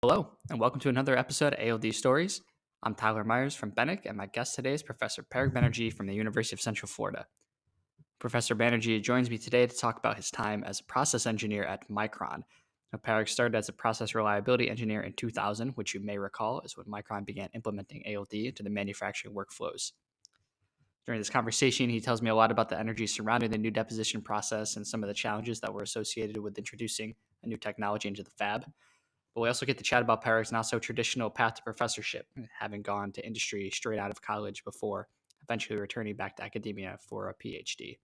Hello, and welcome to another episode of ALD Stories. I'm Tyler Myers from Bennick, and my guest today is Professor Parag Banerjee from the University of Central Florida. Professor Banerjee joins me today to talk about his time as a process engineer at Micron. Now, Parag started as a process reliability engineer in 2000, which you may recall is when Micron began implementing ALD into the manufacturing workflows. During this conversation, he tells me a lot about the energy surrounding the new deposition process and some of the challenges that were associated with introducing a new technology into the fab. But we also get to chat about Parag's not so traditional path to professorship, having gone to industry straight out of college before eventually returning back to academia for a PhD.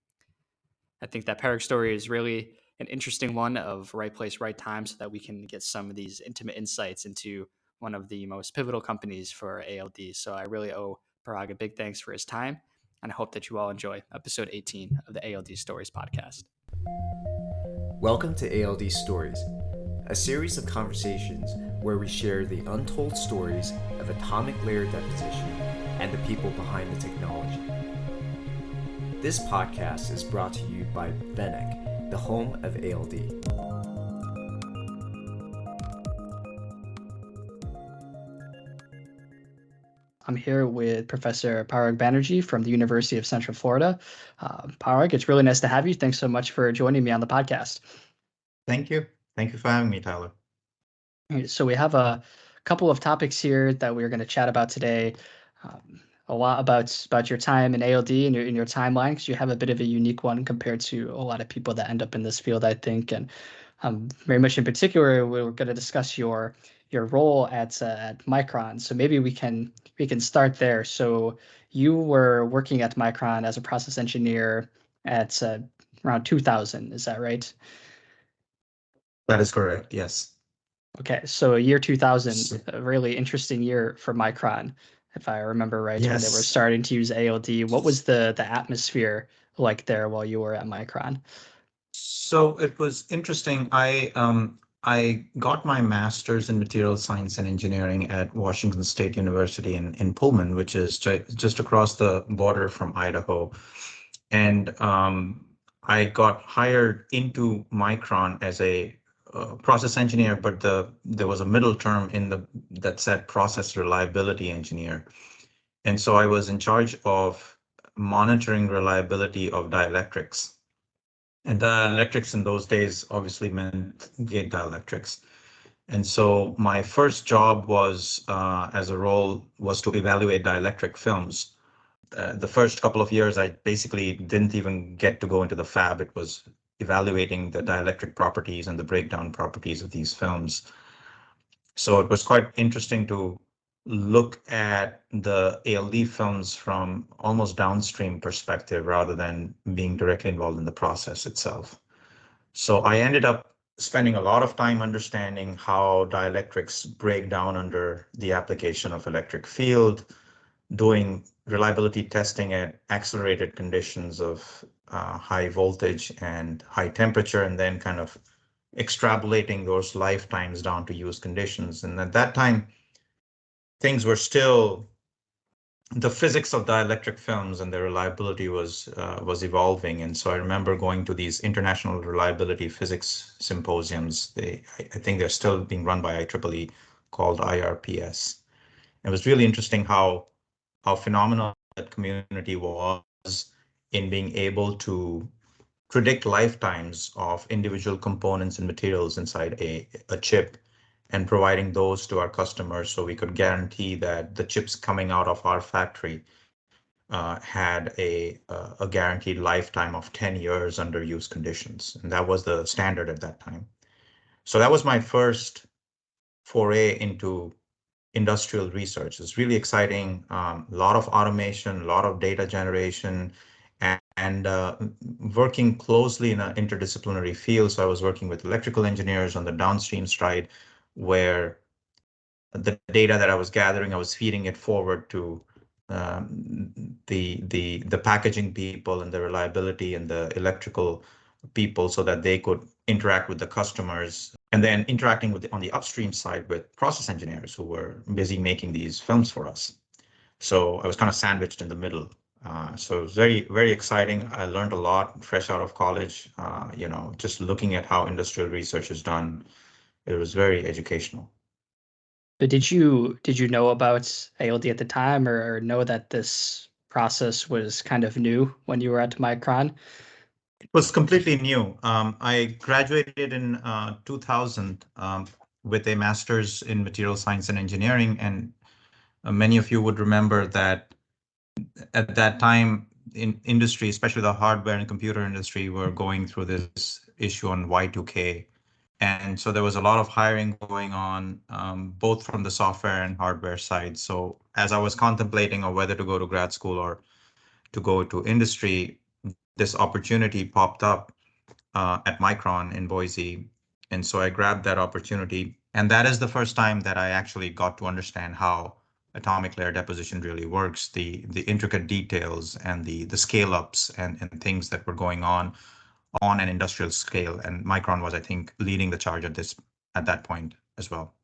I think that Parag's story is really an interesting one of right place, right time, so that we can get some of these intimate insights into one of the most pivotal companies for ALD. So I really owe Parag a big thanks for his time, and I hope that you all enjoy episode 18 of the ALD Stories podcast. Welcome to ALD Stories, a series of conversations where we share the untold stories of atomic layer deposition and the people behind the technology. This podcast is brought to you by Bennick, the home of ALD. I'm here with Professor Parag Banerjee from the University of Central Florida. Parag, it's really nice to have you. Thanks so much for joining me on the podcast. Thank you. Thank you for having me, Tyler. So we have a couple of topics here that we're going to chat about today. A lot about your time in ALD and your timeline, because you have a bit of a unique one compared to a lot of people that end up in this field, I think. And very much in particular, we're going to discuss your role at Micron. So maybe we can start there. So you were working at Micron as a process engineer at around 2000. Is that right? That is correct. Yes. Okay, so year 2000, a really interesting year for Micron, if I remember right, when they were Yes. starting to use ALD. What was the atmosphere like there while you were at Micron? So it was interesting. I got my master's in material science and engineering at Washington State University in Pullman, which is just across the border from Idaho. And I got hired into Micron as a process engineer, but there was a middle term that said process reliability engineer. And so I was in charge of monitoring reliability of dielectrics. And dielectrics in those days obviously meant gate dielectrics. And so my first job was as a role was to evaluate dielectric films. The first couple of years, I basically didn't even get to go into the fab. It was evaluating the dielectric properties and the breakdown properties of these films. So it was quite interesting to look at the ALD films from almost downstream perspective rather than being directly involved in the process itself. So I ended up spending a lot of time understanding how dielectrics break down under the application of electric field, doing reliability testing at accelerated conditions of high voltage and high temperature, and then kind of extrapolating those lifetimes down to use conditions. And at that time, things were still, the physics of dielectric films and their reliability was evolving. And so I remember going to these international reliability physics symposiums. I think they're still being run by IEEE, called IRPS. It was really interesting how phenomenal that community was in being able to predict lifetimes of individual components and materials inside a chip and providing those to our customers so we could guarantee that the chips coming out of our factory had a guaranteed lifetime of 10 years under use conditions. And that was the standard at that time. So that was my first foray into industrial research. It's really exciting, a lot of automation, a lot of data generation, and working closely in an interdisciplinary field. So I was working with electrical engineers on the downstream side, where the data that I was gathering, I was feeding it forward to the packaging people and the reliability and the electrical people so that they could interact with the customers, and then interacting with on the upstream side with process engineers who were busy making these films for us. So I was kind of sandwiched in the middle. So it was very, very exciting. I learned a lot fresh out of college, just looking at how industrial research is done. It was very educational. But did you know about ALD at the time, or know that this process was kind of new when you were at Micron? It was completely new. I graduated in 2000 with a master's in material science and engineering, and many of you would remember that at that time in industry, especially the hardware and computer industry, were going through this issue on Y2K. And so there was a lot of hiring going on, both from the software and hardware side. So as I was contemplating on whether to go to grad school or to go to industry, this opportunity popped up at Micron in Boise. And so I grabbed that opportunity. And that is the first time that I actually got to understand how atomic layer deposition really works, the intricate details and the scale ups and things that were going on an industrial scale. And Micron was, I think, leading the charge at that point as well.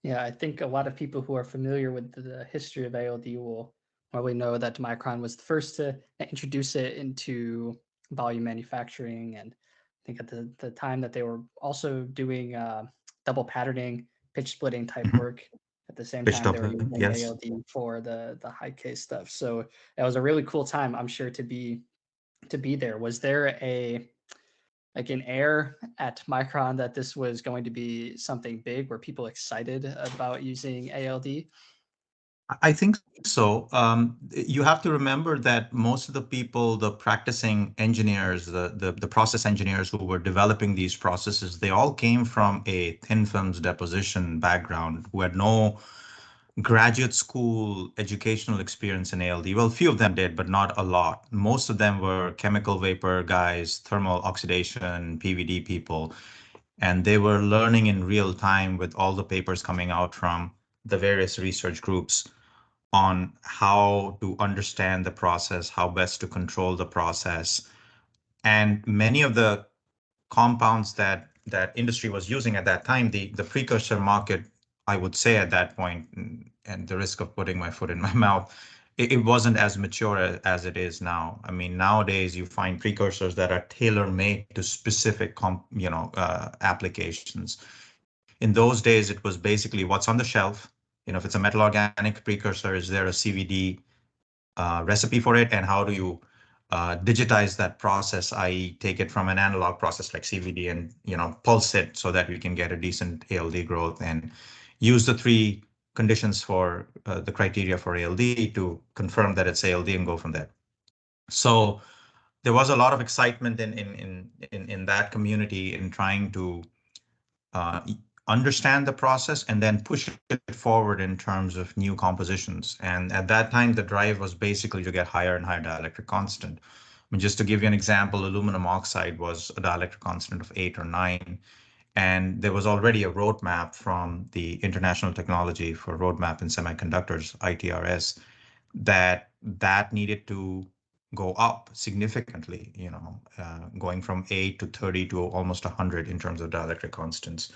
Yeah, I think a lot of people who are familiar with the history of ALD will probably know that Micron was the first to introduce it into volume manufacturing. And I think at the time that they were also doing double patterning, pitch splitting type Mhm. work. At the same Pitch time, they were doubling, using yes. ALD for the high K stuff. So it was a really cool time, I'm sure, to be there. Was there a like an air at Micron that this was going to be something big? Were people excited about using ALD? I think so. You have to remember that most of the people, the practicing engineers, the process engineers who were developing these processes, they all came from a thin films deposition background who had no graduate school educational experience in ALD. Well, few of them did, but not a lot. Most of them were chemical vapor guys, thermal oxidation, PVD people, and they were learning in real time with all the papers coming out from the various research groups on how to understand the process, how best to control the process. And many of the compounds that industry was using at that time, the precursor market, I would say at that point, and the risk of putting my foot in my mouth, it wasn't as mature as it is now. I mean, nowadays you find precursors that are tailor-made to specific applications. In those days, it was basically what's on the shelf. If it's a metal organic precursor, is there a CVD recipe for it, and how do you digitize that process, i.e. take it from an analog process like CVD and pulse it so that we can get a decent ALD growth, and use the three conditions for the criteria for ALD to confirm that it's ALD and go from there. So there was a lot of excitement in that community in trying to uh, understand the process and then push it forward in terms of new compositions. And at that time, the drive was basically to get higher and higher dielectric constant. I mean, just to give you an example, aluminum oxide was a dielectric constant of 8 or 9. And there was already a roadmap from the International Technology for Roadmap in Semiconductors, ITRS, that needed to go up significantly, going from 8 to 30 to almost 100 in terms of dielectric constants.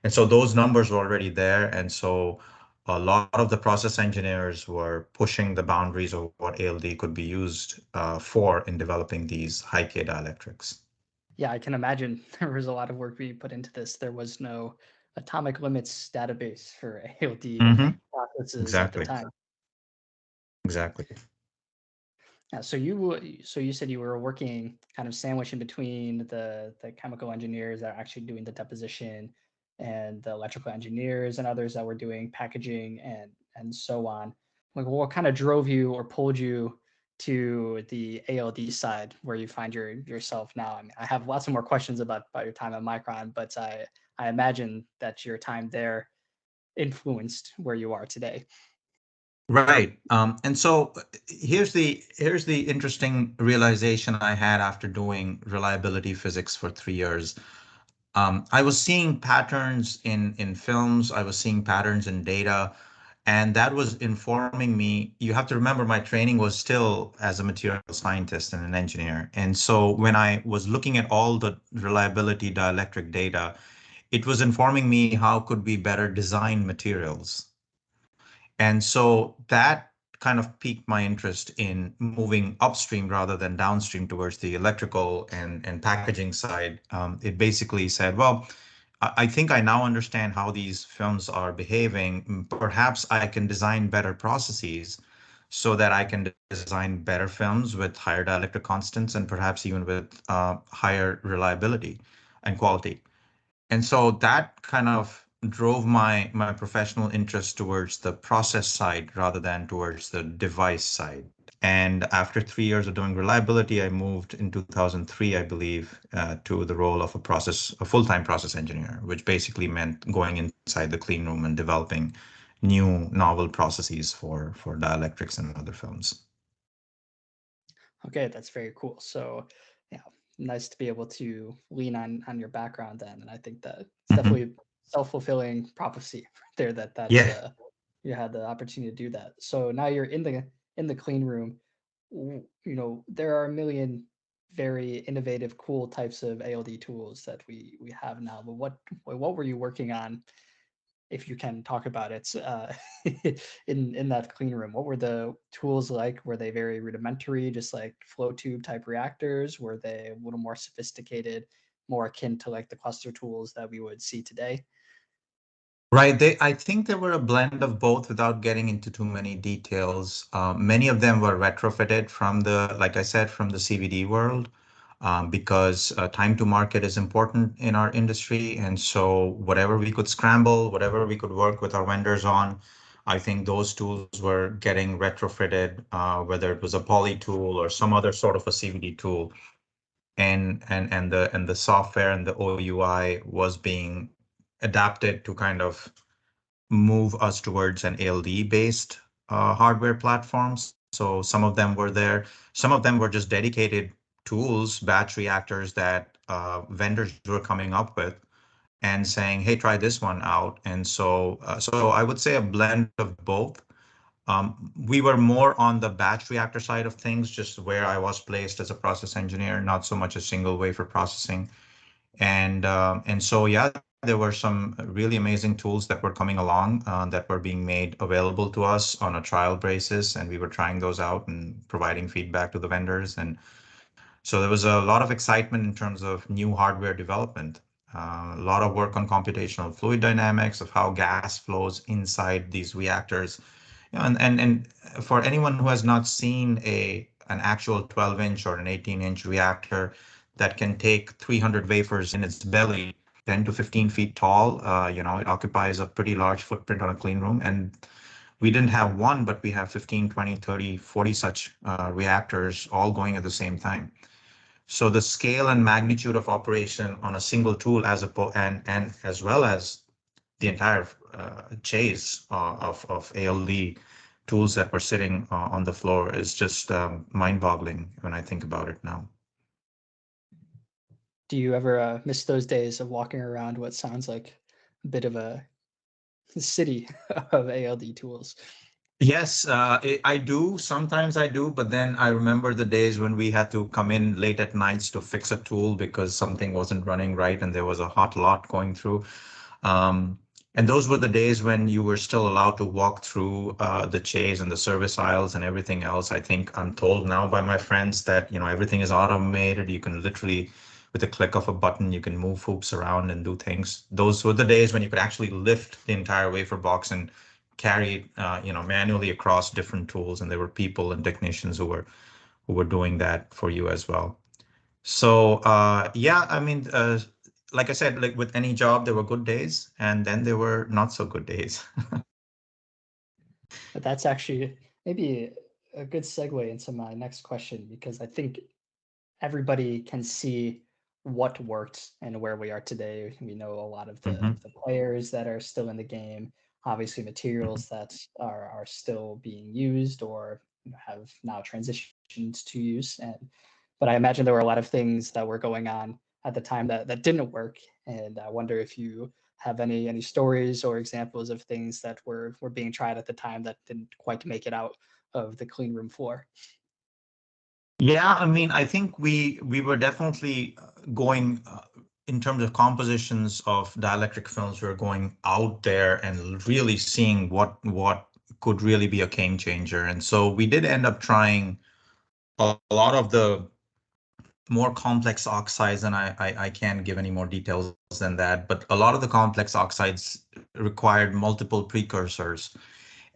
And so those numbers were already there. And so a lot of the process engineers were pushing the boundaries of what ALD could be used for in developing these high K dielectrics. Yeah, I can imagine there was a lot of work being put into this. There was no atomic limits database for ALD Hmm. processes at the Exactly. time. Exactly. Yeah, so you said you were working kind of sandwiched in between the chemical engineers that are actually doing the deposition and the electrical engineers and others that were doing packaging and so on. Like what kind of drove you or pulled you to the ALD side where you find yourself now? I mean, I have lots of more questions about your time at Micron, but I imagine that your time there influenced where you are today. Right. And so here's the interesting realization I had after doing reliability physics for 3 years. I was seeing patterns in films. I was seeing patterns in data, and that was informing me. You have to remember, my training was still as a material scientist and an engineer. And so when I was looking at all the reliability dielectric data, it was informing me how could we better design materials. And so that kind of piqued my interest in moving upstream rather than downstream towards the electrical and packaging side. It basically said, well, I think I now understand how these films are behaving. Perhaps I can design better processes so that I can design better films with higher dielectric constants and perhaps even with higher reliability and quality. And so that kind of drove my professional interest towards the process side rather than towards the device side. And after 3 years of doing reliability, I moved in 2003, I believe, to the role of a full-time process engineer, which basically meant going inside the clean room and developing new novel processes for dielectrics and other films. Okay, that's very cool. So, yeah, nice to be able to lean on your background then, and I think that it's Mhm. definitely self-fulfilling prophecy there that Yeah. you had the opportunity to do that. So now you're in the clean room. You know, there are a million very innovative, cool types of ALD tools that we have now. But what were you working on, if you can talk about it, in that clean room? What were the tools like? Were they very rudimentary, just like flow tube type reactors? Were they a little more sophisticated, more akin to like the cluster tools that we would see today? Right. I think they were a blend of both without getting into too many details. Many of them were retrofitted from like I said, from the CVD world, because time to market is important in our industry. And so whatever we could scramble, whatever we could work with our vendors on, I think those tools were getting retrofitted, whether it was a poly tool or some other sort of a CVD tool. And the software and the OUI was being adapted to kind of move us towards an ALD based hardware platforms. So some of them were there. Some of them were just dedicated tools, batch reactors that vendors were coming up with and saying, "Hey, try this one out." And so I would say a blend of both. We were more on the batch reactor side of things, just where I was placed as a process engineer, not so much a single wafer processing. And so yeah, there were some really amazing tools that were coming along that were being made available to us on a trial basis, and we were trying those out and providing feedback to the vendors. And so there was a lot of excitement in terms of new hardware development, a lot of work on computational fluid dynamics of how gas flows inside these reactors. You know, and for anyone who has not seen an actual 12-inch or an 18-inch reactor that can take 300 wafers in its belly, 10 to 15 feet tall, it occupies a pretty large footprint on a clean room. And we didn't have one, but we have 15, 20, 30, 40 such reactors all going at the same time. So the scale and magnitude of operation on a single tool and as well as the entire chase of ALD tools that were sitting on the floor is just mind-boggling when I think about it now. Do you ever miss those days of walking around what sounds like a bit of a city of ALD tools? Yes, I do. Sometimes I do, but then I remember the days when we had to come in late at nights to fix a tool because something wasn't running right and there was a hot lot going through. Um, and those were the days when you were still allowed to walk through the chase and the service aisles and everything else. I think I'm told now by my friends that, everything is automated. You can literally, with a click of a button, you can move hoops around and do things. Those were the days when you could actually lift the entire wafer box and carry it, manually across different tools. And there were people and technicians who were doing that for you as well. So yeah, I mean, like I said, like with any job, there were good days, and then there were not so good days. But that's actually maybe a good segue into my next question, because I think everybody can see what worked and where we are today. We know a lot of Mhm, the players that are still in the game, obviously mhm. materials that are still being used or have now transitioned to use. And but I imagine there were a lot of things that were going on at the time that didn't work. And I wonder if you have any stories or examples of things that were being tried at the time that didn't quite make it out of the clean room floor. Yeah, I mean, I think we were definitely going in terms of compositions of dielectric films. We were going out there and really seeing what could really be a game changer. And so we did end up trying a lot of the more complex oxides, and I can't give any more details than that, but a lot of the complex oxides required multiple precursors.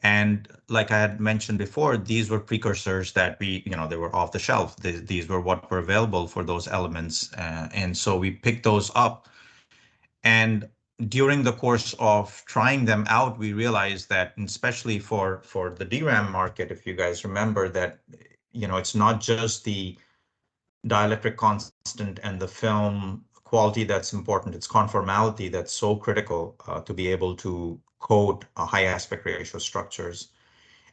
And like I had mentioned before, these were precursors that they were off the shelf. These were what were available for those elements. And so we picked those up. And during the course of trying them out, we realized that, and especially for the DRAM market, if you guys remember that, it's not just the dielectric constant and the film quality that's important. It's conformality that's so critical to be able to coat high aspect ratio structures.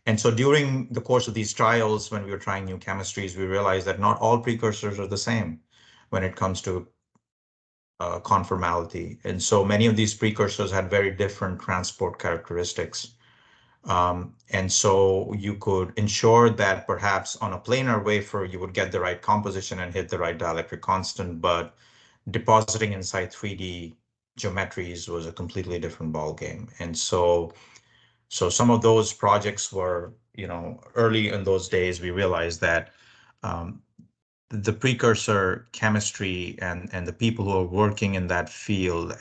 And so during the course of these trials, when we were trying new chemistries, we realized that not all precursors are the same when it comes to conformality. And so many of these precursors had very different transport characteristics. And so you could ensure that perhaps on a planar wafer, you would get the right composition and hit the right dielectric constant, but depositing inside 3D geometries was a completely different ballgame. And so some of those projects were, early in those days, we realized that um, the precursor chemistry and the people who are working in that field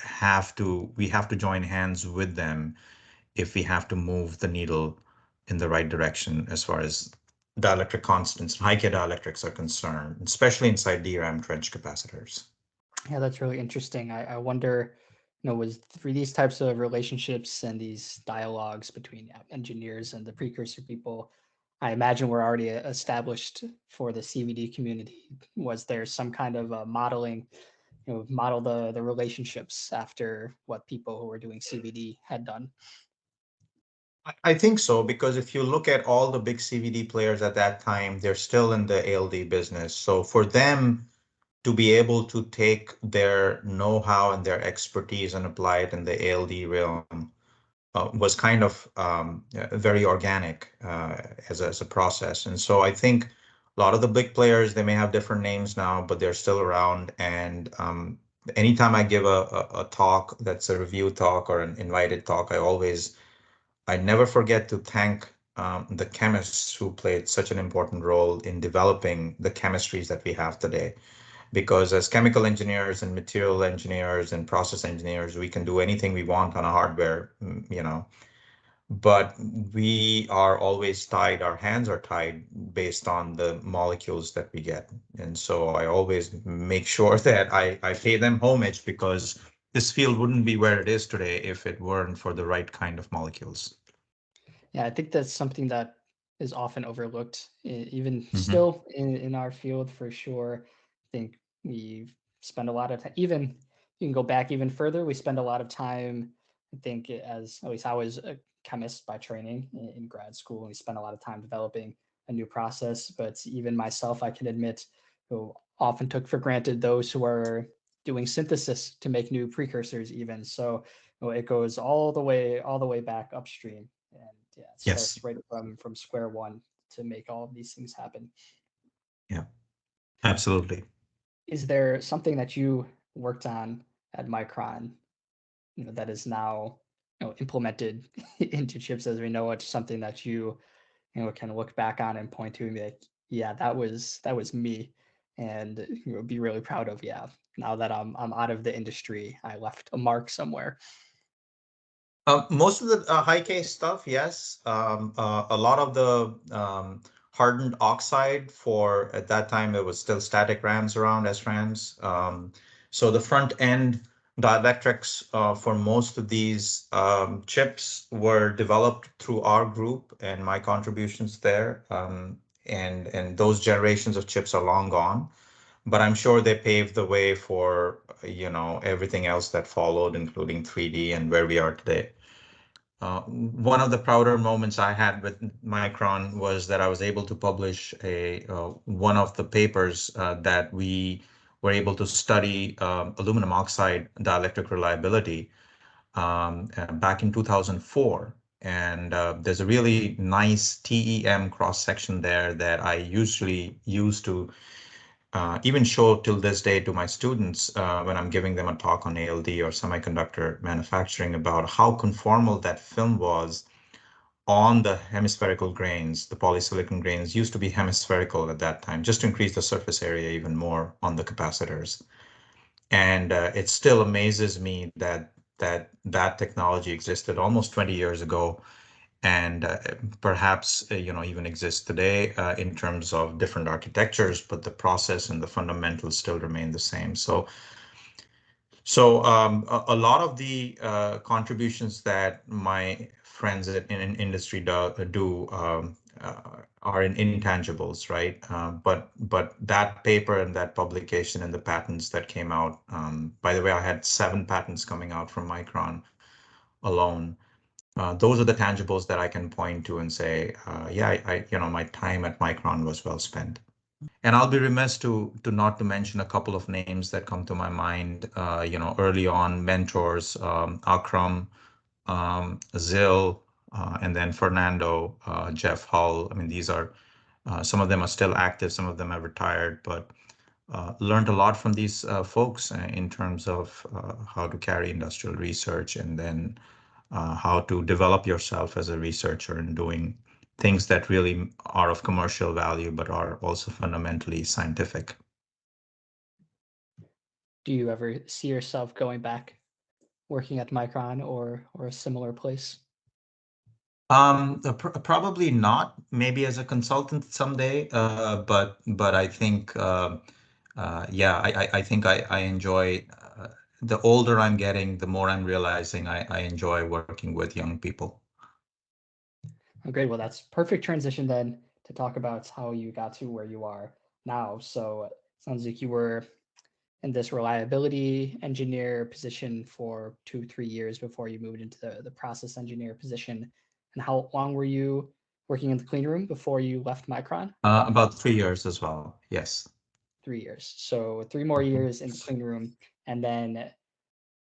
we have to join hands with them if we have to move the needle in the right direction as far as dielectric constants and high K dielectrics are concerned, especially inside DRAM trench capacitors. Yeah, that's really interesting. I wonder, was through these types of relationships and these dialogues between engineers and the precursor people, I imagine we're already established for the CVD community. Was there some kind of modeling, model the relationships after what people who were doing CVD had done? I think so, because if you look at all the big CVD players at that time, they're still in the ALD business. So for them to be able to take their know-how and their expertise and apply it in the ALD realm was kind of very organic as a process. And so I think a lot of the big players, they may have different names now, but they're still around. And anytime I give a talk that's a review talk or an invited talk, I never forget to thank the chemists who played such an important role in developing the chemistries that we have today. Because as chemical engineers and material engineers and process engineers, we can do anything we want on a hardware, but we are always tied, our hands are tied based on the molecules that we get. And so I always make sure that I pay them homage, because this field wouldn't be where it is today if it weren't for the right kind of molecules. Yeah, I think that's something that is often overlooked, even Mhm. still in our field for sure. I think we spend a lot of time, even you can go back even further. We spend a lot of time, I think, as at least I was a chemist by training in grad school, and we spent a lot of time developing a new process. But even myself, I can admit, who often took for granted those who are doing synthesis to make new precursors, even so. It goes all the way back upstream, and yeah, it Yes. starts right from square one to make all of these things happen. Yeah, absolutely. Is there something that you worked on at Micron, that is now, implemented into chips as we know it, something that can look back on and point to and be like, yeah, that was me, and be really proud of, yeah, now that I'm out of the industry, I left a mark somewhere. Most of the high K stuff, yes. A lot of the hardened oxide for, at that time, there was still static RAMs around, SRAMs. So the front end dielectrics for most of these chips were developed through our group and my contributions there. And those generations of chips are long gone, but I'm sure they paved the way for, everything else that followed, including 3D and where we are today. One of the prouder moments I had with Micron was that I was able to publish one of the papers that we were able to study aluminum oxide dielectric reliability back in 2004. And there's a really nice TEM cross section there that I usually use to even show till this day to my students when I'm giving them a talk on ALD or semiconductor manufacturing, about how conformal that film was on the hemispherical grains. The polysilicon grains used to be hemispherical at that time, just to increase the surface area even more on the capacitors. And it still amazes me that that technology existed almost 20 years ago, and perhaps even exists today in terms of different architectures, but the process and the fundamentals still remain the same. So a lot of the contributions that my friends in industry do are in intangibles, right? But that paper and that publication and the patents that came out, by the way, I had 7 patents coming out from Micron alone. Those are the tangibles that I can point to and say, yeah, my time at Micron was well spent. And I'll be remiss to not to mention a couple of names that come to my mind. Early on mentors, Akram, Zil, and then Fernando, Jeff Hull. I mean, these are some of them are still active, some of them have retired, but learned a lot from these folks in terms of how to carry industrial research, and then how to develop yourself as a researcher and doing things that really are of commercial value, but are also fundamentally scientific. Do you ever see yourself going back working at Micron or a similar place? Probably not. Maybe as a consultant someday. But I think, yeah, I think I enjoy. The older I'm getting, the more I'm realizing I enjoy working with young people. Oh, great. Well, that's perfect transition then to talk about how you got to where you are now. So it sounds like you were in this reliability engineer position for 2-3 years before you moved into the process engineer position. And how long were you working in the clean room before you left Micron? About 3 years as well. Yes. 3 years. So 3 more years in the clean room. And then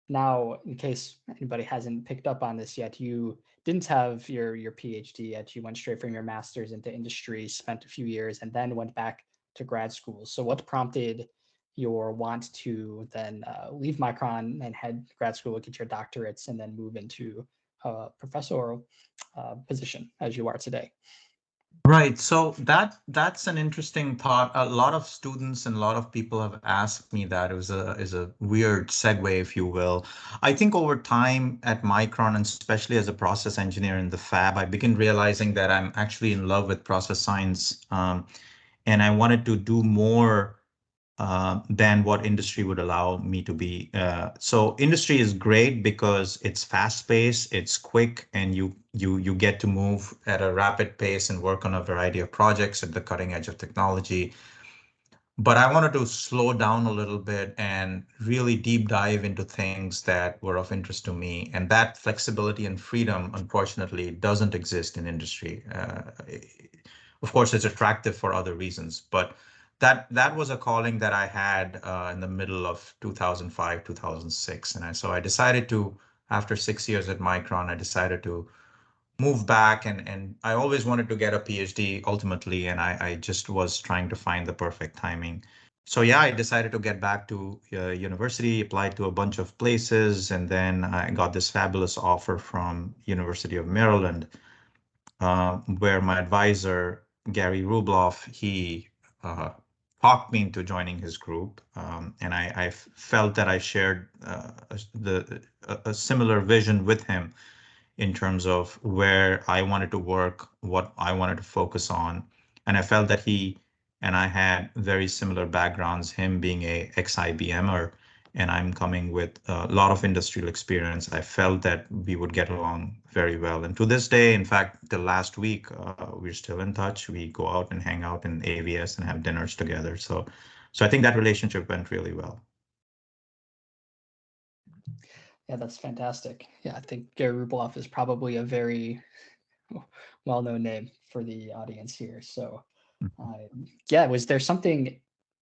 now, in case anybody hasn't picked up on this yet, you didn't have your PhD yet. You went straight from your master's into industry, spent a few years, and then went back to grad school. So what prompted your want to then leave Micron and head grad school, get your doctorates, and then move into a professorial position as you are today? Right. So that's an interesting thought. A lot of students and a lot of people have asked me that. It was a weird segue, if you will. I think over time at Micron, and especially as a process engineer in the fab, I began realizing that I'm actually in love with process science, and I wanted to do more than what industry would allow me to be. So industry is great because it's fast paced, it's quick, and you get to move at a rapid pace and work on a variety of projects at the cutting edge of technology. But I wanted to slow down a little bit and really deep dive into things that were of interest to me. And that flexibility and freedom, unfortunately, doesn't exist in industry. Of course, it's attractive for other reasons, but that was a calling that I had in the middle of 2005, 2006. So I decided to, after 6 years at Micron, I decided to move back, and I always wanted to get a PhD ultimately, and I just was trying to find the perfect timing. So yeah, I decided to get back to university, applied to a bunch of places, and then I got this fabulous offer from University of Maryland, where my advisor, Gary Rubloff, he uh, talked me into joining his group. And I felt that I shared a similar vision with him in terms of where I wanted to work, what I wanted to focus on. And I felt that he and I had very similar backgrounds, him being a ex-IBMer, and I'm coming with a lot of industrial experience. I felt that we would get along very well. And to this day, in fact, the last week, we're still in touch. We go out and hang out in AVS and have dinners together. So I think that relationship went really well. Yeah, that's fantastic. Yeah, I think Gary Rubloff is probably a very well-known name for the audience here. So, yeah, was there something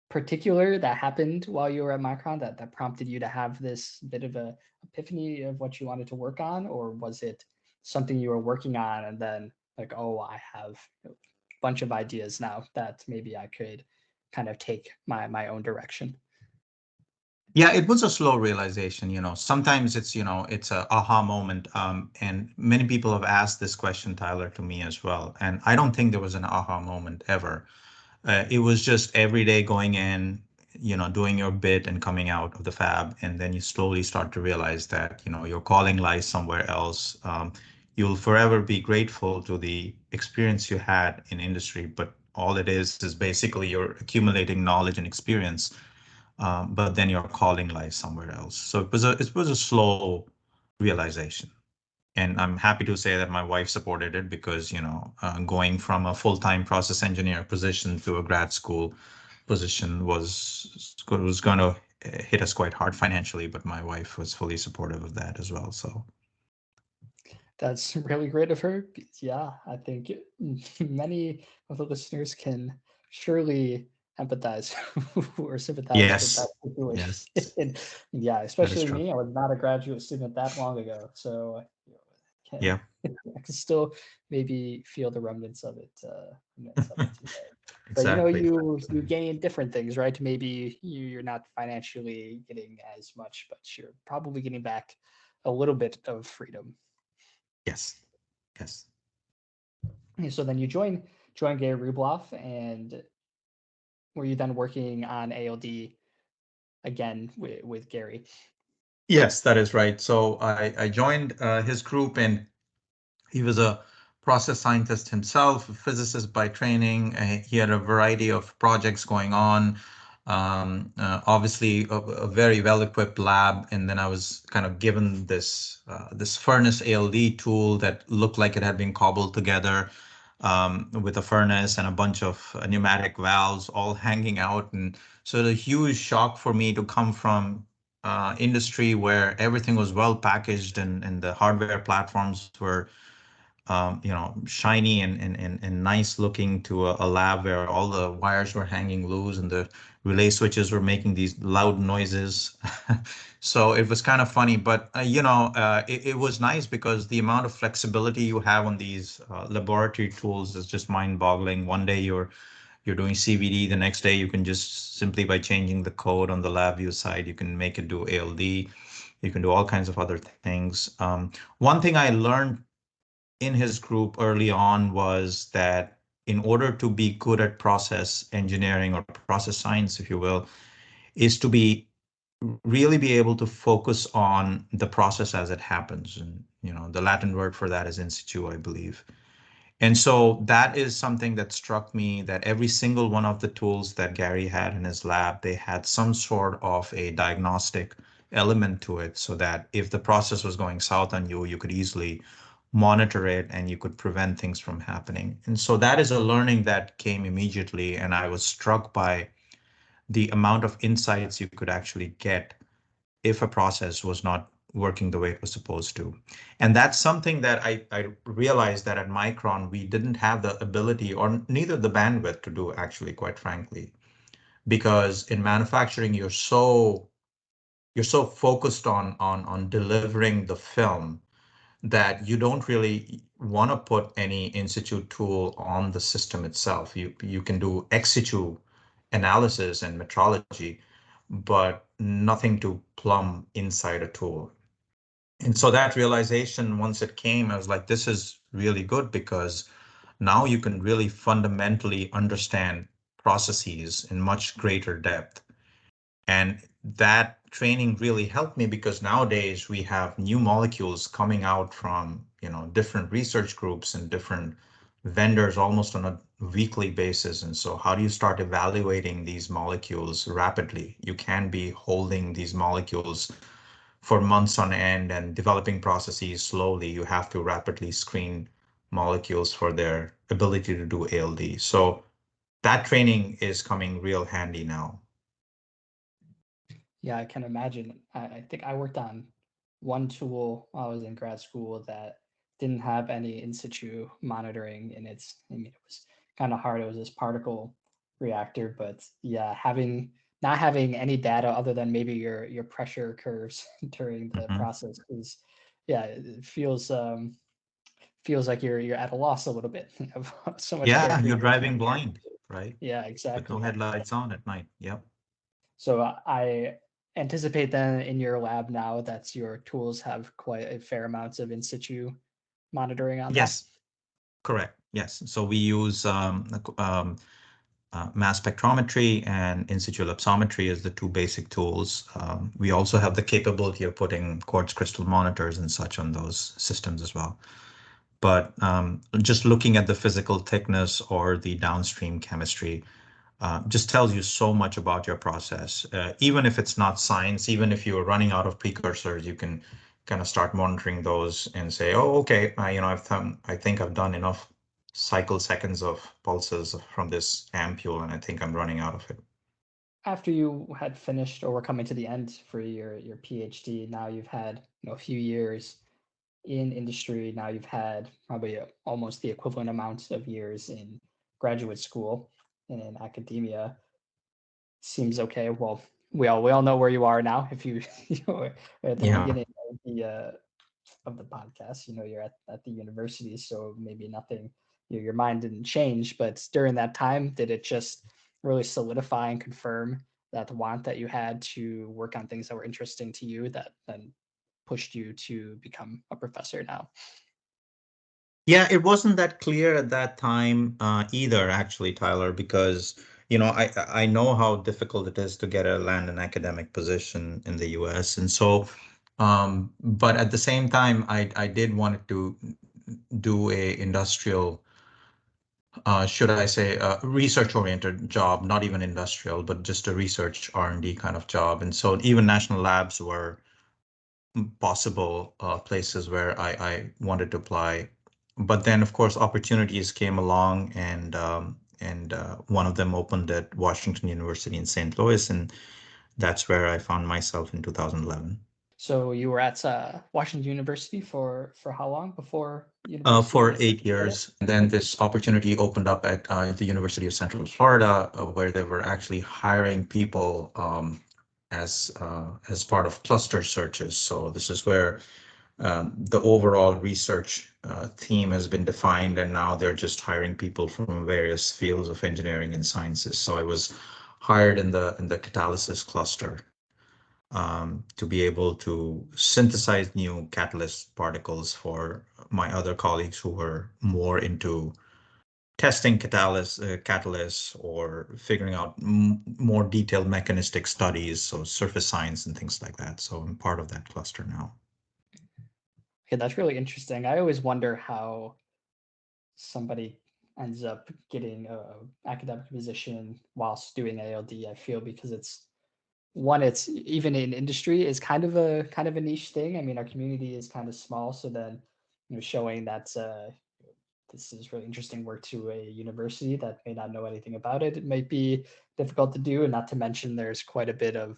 particular that happened while you were at Micron that prompted you to have this bit of a epiphany of what you wanted to work on, or was it something you were working on and then like, oh, I have a bunch of ideas now that maybe I could kind of take my own direction? Yeah, it was a slow realization. Sometimes it's a aha moment. And many people have asked this question, Tyler, to me as well. And I don't think there was an aha moment ever. It was just every day going in, doing your bit and coming out of the fab. And then you slowly start to realize that, your calling lies somewhere else. You'll forever be grateful to the experience you had in industry, but all it is basically you're accumulating knowledge and experience, but then your calling lies somewhere else. So it was a slow realization. And I'm happy to say that my wife supported it because, going from a full-time process engineer position to a grad school position was going to hit us quite hard financially, but my wife was fully supportive of that as well. So That's really great of her. Yeah, I think many of the listeners can surely empathize or sympathize with that yes, situation. yes, Yeah, that is especially true. me. I was not a graduate student that long ago, so can, Yeah, I can still maybe feel the remnants of it. Remnants of it today. But exactly. you gain different things, right? Maybe you're not financially getting as much, but you're probably getting back a little bit of freedom. Yes, yes. And so then you join Gary Rubloff, and were you then working on ALD again with Gary? Yes, that is right. So I joined his group, and he was a process scientist himself, a physicist by training. He had a variety of projects going on. Obviously, a very well-equipped lab. And then I was kind of given this furnace ALD tool that looked like it had been cobbled together, with a furnace and a bunch of pneumatic valves all hanging out. And so the huge shock for me to come from industry where everything was well packaged, and the hardware platforms were shiny and nice looking, to a lab where all the wires were hanging loose and the relay switches were making these loud noises. So it was kind of funny, but it was nice because the amount of flexibility you have on these laboratory tools is just mind-boggling. One day you're doing CVD, the next day you can just simply by changing the code on the LabVIEW side, you can make it do ALD. You can do all kinds of other things. One thing I learned in his group early on was that in order to be good at process engineering or process science, if you will, is to be really be able to focus on the process as it happens. And the Latin word for that is in situ, I believe. And so that is something that struck me, that every single one of the tools that Gary had in his lab, they had some sort of a diagnostic element to it, so that if the process was going south on you, you could easily monitor it and you could prevent things from happening. And so that is a learning that came immediately. And I was struck by the amount of insights you could actually get if a process was not working the way it was supposed to. And that's something that I realized that at Micron, we didn't have the ability or neither the bandwidth to do, actually, quite frankly, because in manufacturing, you're so focused on delivering the film that you don't really want to put any in situ tool on the system itself. You can do ex situ analysis and metrology, but nothing to plumb inside a tool. And so that realization, once it came, I was like, this is really good, because now you can really fundamentally understand processes in much greater depth. And that training really helped me, because nowadays we have new molecules coming out from, different research groups and different vendors almost on a weekly basis. And so how do you start evaluating these molecules rapidly? You can be holding these molecules for months on end and developing processes slowly. You have to rapidly screen molecules for their ability to do ALD. So that training is coming real handy now. Yeah, I can imagine. I think I worked on one tool while I was in grad school that didn't have any in situ monitoring in its. I mean, it was kind of hard. It was this particle reactor, but yeah, not having any data other than maybe your pressure curves during the Mhm. process is, yeah, it feels like you're at a loss a little bit. You have so much Yeah, you're characterization. driving blind, right? Yeah, With no exactly. headlights on at night. Yep. So I anticipate then in your lab now that your tools have quite a fair amount of in situ monitoring on that? Yes, correct. Yes. So we use mass spectrometry and in situ lapsometry as the two basic tools. We also have the capability of putting quartz crystal monitors and such on those systems as well. But just looking at the physical thickness or the downstream chemistry just tells you so much about your process. Even if it's not science, even if you're running out of precursors, you can kind of start monitoring those and say, oh, okay, I think I've done enough cycle seconds of pulses from this ampule, and I think I'm running out of it. After you had finished or were coming to the end for your PhD, now you've had a few years in industry. Now you've had probably almost the equivalent amount of years in graduate school and in academia. Seems okay. Well, we all know where you are now. If you at the Yeah. beginning of the podcast, you're at the university, so maybe nothing, your mind didn't change. But during that time, did it just really solidify and confirm that want that you had to work on things that were interesting to you that then pushed you to become a professor now? Yeah, it wasn't that clear at that time either, actually, Tyler, because I know how difficult it is to get a land an academic position in the U.S. And so, but at the same time, I did want to do a industrial, should I say, a research-oriented job, not even industrial, but just a research R&D kind of job. And so even national labs were possible places where I wanted to apply. But then, of course, opportunities came along, and one of them opened at Washington University in St. Louis, and that's where I found myself in 2011. So you were at Washington University for how long before University For of 8 years. And then this opportunity opened up at the University of Central Florida, where they were actually hiring people as part of cluster searches. So this is where the overall research theme has been defined, and now they're just hiring people from various fields of engineering and sciences. So I was hired in the catalysis cluster to be able to synthesize new catalyst particles for my other colleagues who were more into testing catalysts or figuring out more detailed mechanistic studies, so surface science and things like that. So I'm part of that cluster now. Okay, that's really interesting. I always wonder how somebody ends up getting a academic position whilst doing ALD. I feel because it's even in industry is kind of a niche thing. I mean, our community is kind of small, so then showing that this is really interesting work to a university that may not know anything about it, it might be difficult to do. And not to mention, there's quite a bit of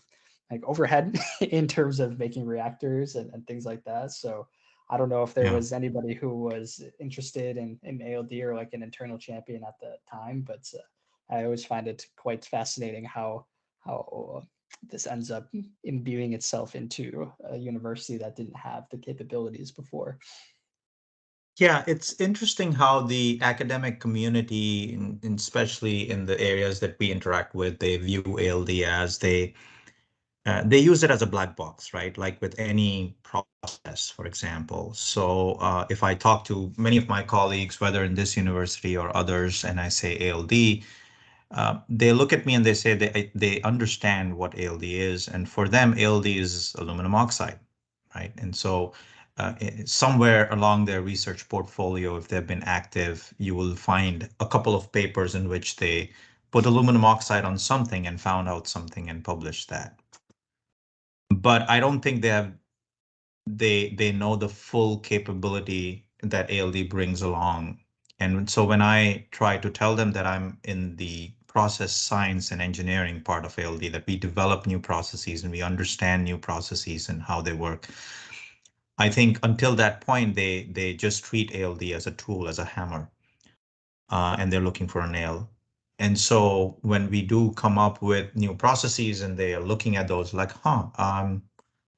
like overhead in terms of making reactors and things like that. So I don't know if there Yeah. was anybody who was interested in ALD or like an internal champion at the time, but I always find it quite fascinating how this ends up imbuing itself into a university that didn't have the capabilities before. Yeah, it's interesting how the academic community, especially in the areas that we interact with, they view ALD as they use it as a black box, right? Like with any process, for example. So if I talk to many of my colleagues, whether in this university or others, and I say ALD, they look at me and they say they understand what ALD is, and for them, ALD is aluminum oxide, right? And so somewhere along their research portfolio, if they've been active, you will find a couple of papers in which they put aluminum oxide on something and found out something and published that. But I don't think they know the full capability that ALD brings along. And so when I try to tell them that I'm in the process science and engineering part of ALD, that we develop new processes and we understand new processes and how they work, I think until that point, they just treat ALD as a tool, as a hammer, and they're looking for a nail. And so when we do come up with new processes and they are looking at those like,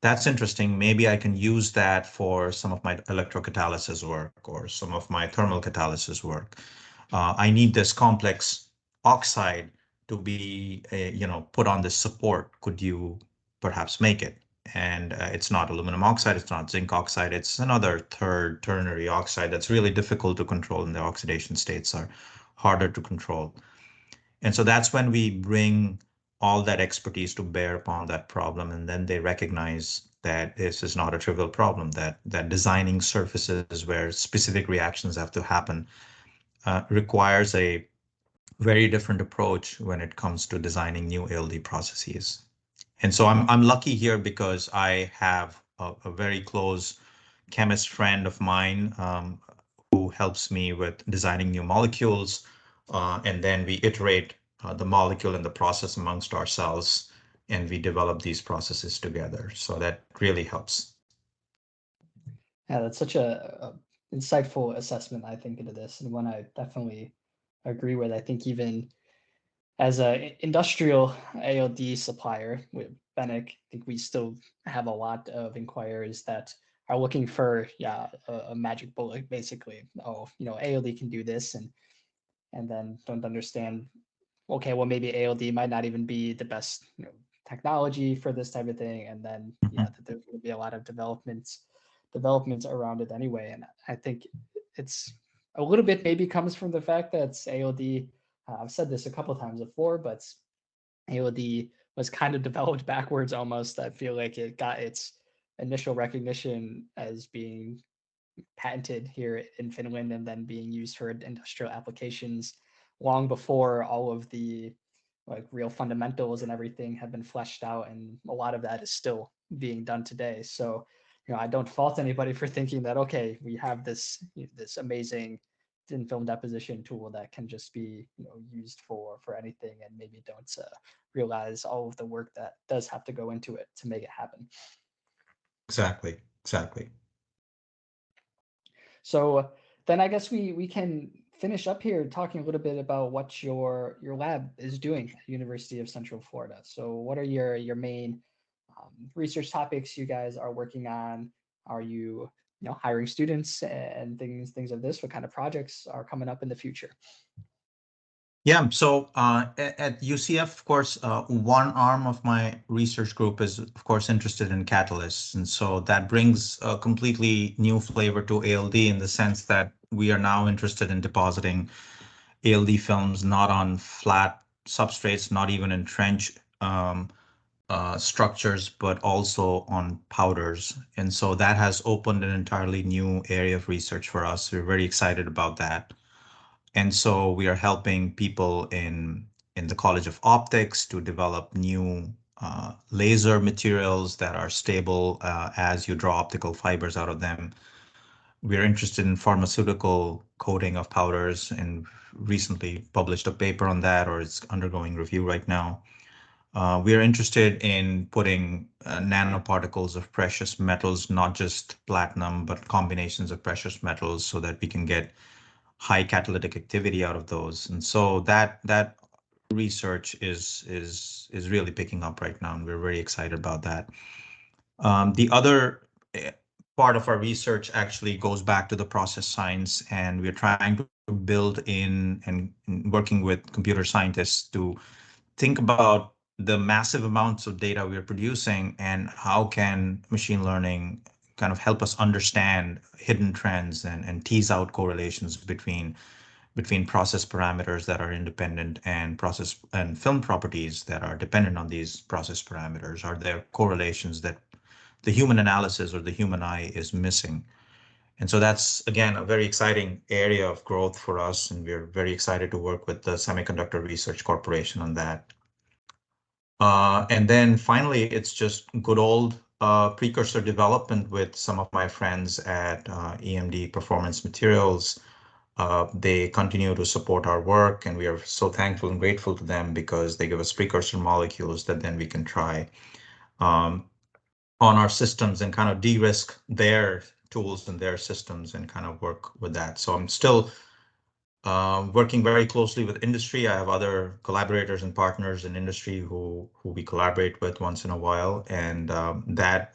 that's interesting. Maybe I can use that for some of my electrocatalysis work or some of my thermal catalysis work. I need this complex oxide to be, put on this support. perhaps make it. And it's not aluminum oxide, it's not zinc oxide, it's another third ternary oxide that's really difficult to control, and the oxidation states are harder to control. And so that's when we bring all that expertise to bear upon that problem. And then they recognize that this is not a trivial problem, that designing surfaces where specific reactions have to happen requires a very different approach when it comes to designing new ALD processes. And so I'm lucky here because I have a very close chemist friend of mine who helps me with designing new molecules. And then we iterate the molecule and the process amongst ourselves, and we develop these processes together. So that really helps. Yeah, that's such a insightful assessment, I think, into this, and one I definitely agree with. I think even as a industrial ALD supplier with Benic, I think we still have a lot of inquirers that are looking for a magic bullet, basically. Oh, ALD can do this, and then don't understand. Okay, well maybe ALD might not even be the best technology for this type of thing, and then that there's going to be a lot of developments around it anyway. And I think it's a little bit maybe comes from the fact that ALD. I've said this a couple times before, but ALD was kind of developed backwards almost. I feel like it got its initial recognition as being patented here in Finland and then being used for industrial applications long before all of the like real fundamentals and everything have been fleshed out, and a lot of that is still being done today. So I don't fault anybody for thinking that okay, we have this amazing thin film deposition tool that can just be used for anything, and maybe don't realize all of the work that does have to go into it to make it happen. Exactly. Exactly. So then I guess we can finish up here talking a little bit about what your lab is doing at University of Central Florida. So what are your main research topics you guys are working on? Are you hiring students and things of this? What kind of projects are coming up in the future? Yeah, so at UCF, of course, one arm of my research group is, of course, interested in catalysts. And so that brings a completely new flavor to ALD in the sense that we are now interested in depositing ALD films not on flat substrates, not even in trench structures, but also on powders. And so that has opened an entirely new area of research for us. We're very excited about that. And so we are helping people in the College of Optics to develop new laser materials that are stable as you draw optical fibers out of them. We're interested in pharmaceutical coating of powders and recently published a paper on that, or it's undergoing review right now. We are interested in putting nanoparticles of precious metals, not just platinum, but combinations of precious metals so that we can get high catalytic activity out of those. And so that research is really picking up right now, and we're very excited about that. The other part of our research actually goes back to the process science, and we're trying to build in and working with computer scientists to think about the massive amounts of data we're producing and how can machine learning kind of help us understand hidden trends and tease out correlations between process parameters that are independent and process and film properties that are dependent on these process parameters. Are there correlations that the human analysis or the human eye is missing? And so that's, again, a very exciting area of growth for us, and we're very excited to work with the Semiconductor Research Corporation on that. And then finally, it's just good old precursor development with some of my friends at EMD Performance Materials. They continue to support our work, and we are so thankful and grateful to them because they give us precursor molecules that then we can try on our systems and kind of de-risk their tools and their systems and kind of work with that. So I'm still working very closely with industry. I have other collaborators and partners in industry who we collaborate with once in a while, and that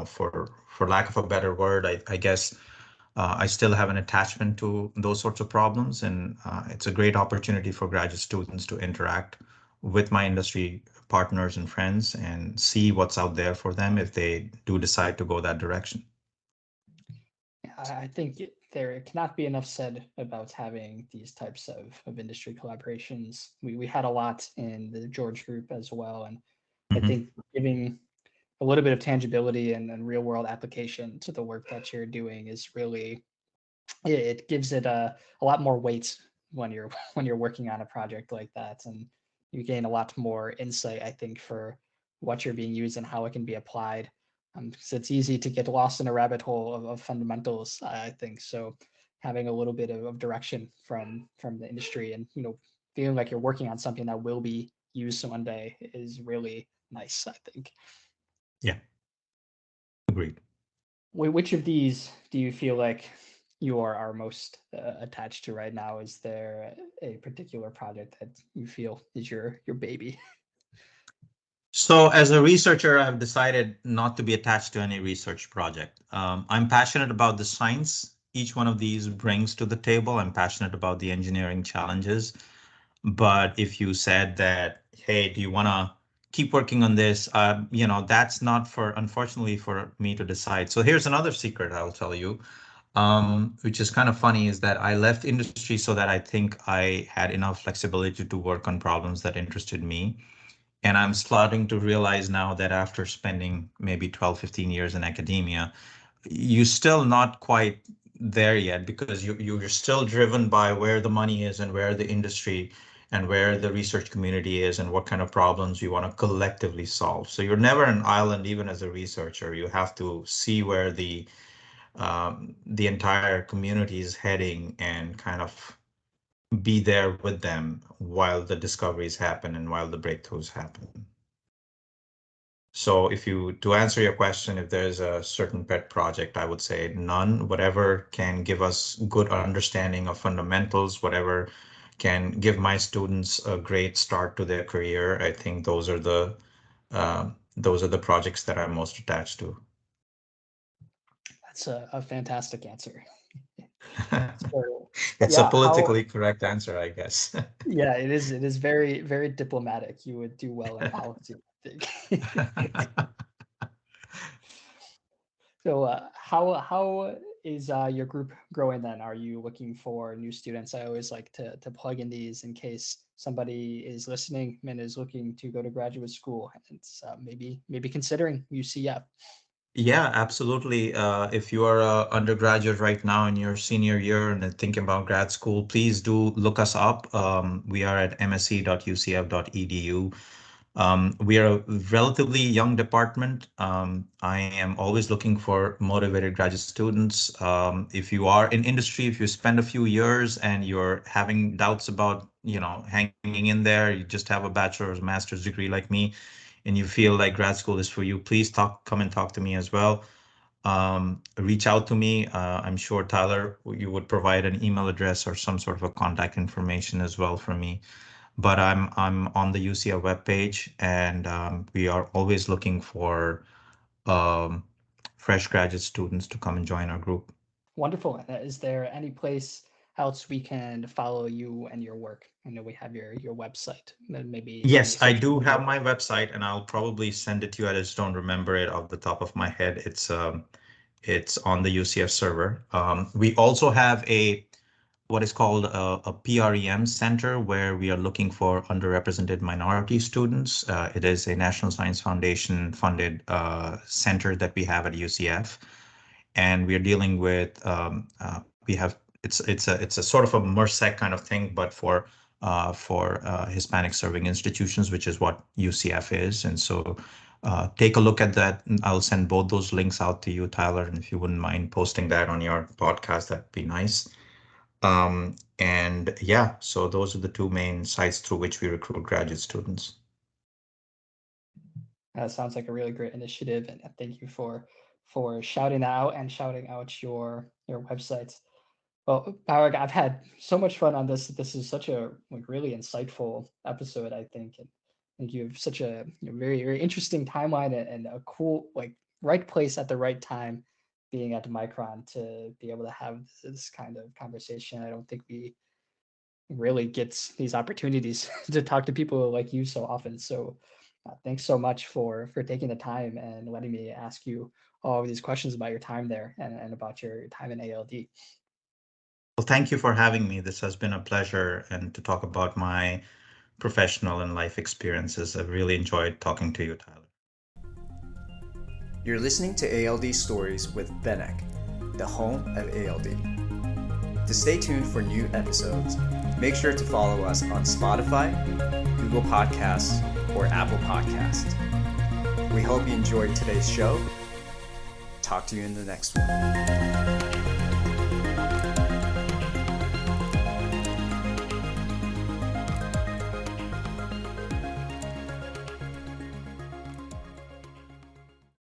for lack of a better word, I guess I still have an attachment to those sorts of problems, and it's a great opportunity for graduate students to interact with my industry partners and friends and see what's out there for them if they do decide to go that direction. I think there cannot be enough said about having these types of industry collaborations. We had a lot in the George group as well. And I Mhm. think giving a little bit of tangibility and real world application to the work that you're doing is really, it gives it a lot more weight when you're when you're working on a project like that. And you gain a lot more insight, I think, for what you're being used and how it can be applied. Because it's easy to get lost in a rabbit hole of fundamentals, I think. So having a little bit of direction from the industry and feeling like you're working on something that will be used one day is really nice, I think. Yeah, agreed. Which of these do you feel like you are most attached to right now? Is there a particular project that you feel is your baby? So as a researcher, I've decided not to be attached to any research project. I'm passionate about the science each one of these brings to the table. I'm passionate about the engineering challenges. But if you said that, hey, do you want to keep working on this? That's not unfortunately, for me to decide. So here's another secret I'll tell you, which is kind of funny, is that I left industry so that I think I had enough flexibility to work on problems that interested me. And I'm starting to realize now that after spending maybe 12, 15 years in academia, you're still not quite there yet, because you're still driven by where the money is and where the industry and where the research community is and what kind of problems you want to collectively solve. So you're never an island, even as a researcher. You have to see where the entire community is heading and kind of be there with them while the discoveries happen and while the breakthroughs happen. So to answer your question, if there's a certain pet project, I would say none. Whatever can give us good understanding of fundamentals, whatever can give my students a great start to their career, I think those are the projects that I'm most attached to. That's a fantastic answer. So It's a yeah, how politically correct answer, I guess. yeah, it is very very diplomatic. You would do well in policy, I think. So how is your group growing then? Are you looking for new students? I always like to plug in these in case somebody is listening and is looking to go to graduate school and it's maybe considering UCF. Yeah, absolutely. If you are a undergraduate right now in your senior year and thinking about grad school, please do look us up. We are at msc.ucf.edu. We are a relatively young department. I am always looking for motivated graduate students. If you are in industry, if you spend a few years and you're having doubts about, hanging in there, you just have a bachelor's, master's degree like me, and you feel like grad school is for you, please come and talk to me as well. Reach out to me. I'm sure Tyler, you would provide an email address or some sort of a contact information as well for me. But I'm on the UCL webpage, and we are always looking for um, fresh graduate students to come and join our group. Wonderful. Is there any place else we can follow you and your work? I know we have your website, and maybe any Yes, I social do media. have my website, and I'll probably send it to you. I just don't remember it off the top of my head. It's on the UCF server. We also have what is called a PREM center, where we are looking for underrepresented minority students. It is a National Science Foundation funded center that we have at UCF, and we are dealing with we have it's a sort of a MRSEC kind of thing, but for Hispanic serving institutions, which is what UCF is. And so take a look at that. I'll send both those links out to you, Tyler, and if you wouldn't mind posting that on your podcast, that'd be nice. And yeah, so those are the two main sites through which we recruit graduate students. That sounds like a really great initiative, and thank you for shouting that out and shouting out your websites. Well, Parag, I've had so much fun on this. This is such a really insightful episode, I think. And I think you have such a very, very interesting timeline and a cool, right place at the right time being at Micron to be able to have this kind of conversation. I don't think we really get these opportunities to talk to people like you so often. So Thanks so much for taking the time and letting me ask you all of these questions about your time there and about your time in ALD. Well, thank you for having me. This has been a pleasure, and to talk about my professional and life experiences. I've really enjoyed talking to you, Tyler. You're listening to ALD Stories with Benek, the home of ALD. To stay tuned for new episodes, make sure to follow us on Spotify, Google Podcasts, or Apple Podcasts. We hope you enjoyed today's show. Talk to you in the next one.